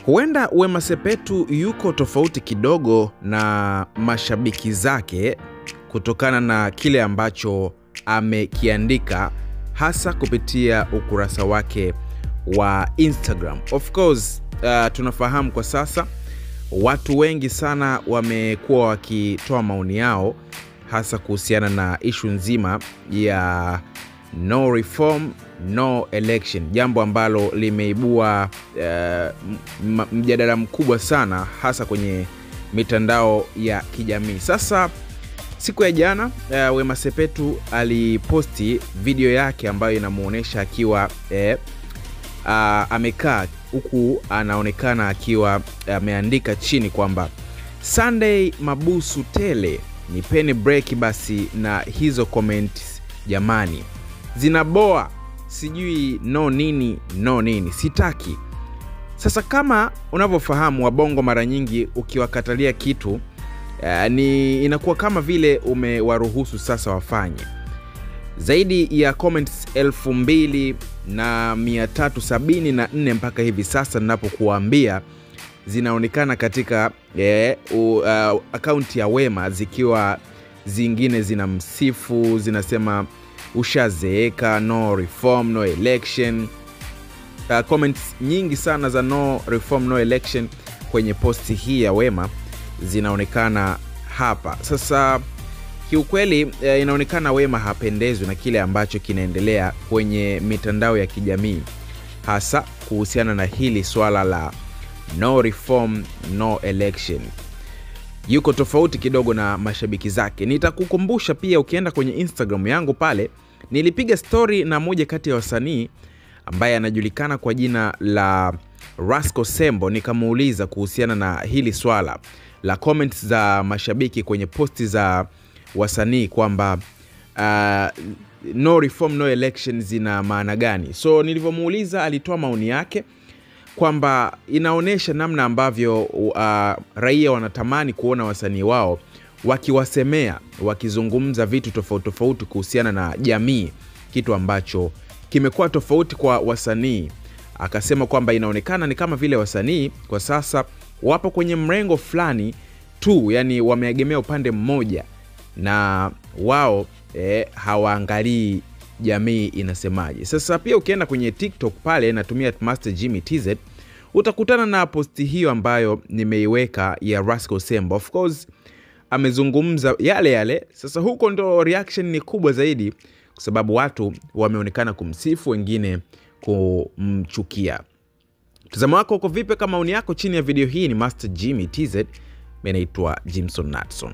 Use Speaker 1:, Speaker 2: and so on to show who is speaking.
Speaker 1: Huenda Wema Sepetu yuko tofauti kidogo na mashabiki zake kutokana na kile ambacho amekiandika hasa kupitia ukurasa wake wa Instagram. Of course, tunafahamu kwa sasa watu wengi sana wamekuwa wakitoa maoni yao hasa kuhusiana na issue nzima ya no reform no election, jambo ambalo limeibua mjadala mkubwa sana hasa kwenye mitandao ya kijamii. Sasa siku ya jana Wema Sepetu aliposti video yake ambayo inamuonesha akiwa amekaa huku anaonekana akiwa ameandika chini kwamba Sunday mabusu tele, nipeni break basi na hizo comments jamani, zinaboa, sijui no nini sitaki. Sasa kama unavyofahamu wabongo mara nyingi ukiwakatalia kitu ni inakuwa kama vile umewaruhusu sasa wafanye. Zaidi ya comments 2374 mpaka hivi sasa ninapokuambia zinaonekana katika account ya Wema, zikiwa zingine zinamsifu, zinasema ushazeeka, no reform no election. Comments nyingi sana za no reform no election kwenye posti hii ya Wema zinaonekana hapa. Sasa kiukweli inaonekana Wema hapendezwi na kile ambacho kinaendelea kwenye mitandao ya kijamii hasa kuhusiana na hili swala la no reform no election. Yuko tofauti kidogo na mashabiki zake. Nitakukumbusha pia ukienda kwenye Instagram yangu pale nilipiga story na moja kati ya wasanii ambaye anajulikana kwa jina la Rasco Sembo, nikamuuliza kuhusiana na hili swala la comments za mashabiki kwenye posti za wasanii kwamba no reform no election zina maana gani. So nilivyomuuliza alitoa maoni yake kwamba inaonesha namna ambavyo raia wanatamani kuona wasanii wao wakiwasemea, wakizungumza vitu tofauti kuhusiana na jamii, kitu ambacho kimekuwa tofauti kwa wasanii. Akasema kwamba inaonekana ni kama vile wasanii kwa sasa wapo kwenye mrengo fulani tu, yani wameegemea upande mmoja na wao hawaangalii jamii inasemaje. Sasa pia ukienda kwenye TikTok pale natumia Master Jimmy TZ utakutana na posti hiyo ambayo nimeiweka ya Rasco Sembo. Of course amezungumza yale. Sasa huko ndo reaction ni kubwa zaidi kwa sababu watu wameonekana kumsifu, wengine kumchukia. Mtazamo wako uko vipi? Kama maoni yako chini ya video hii. Ni Master Jimmy TZ, mimi naitwa Jimson Natson.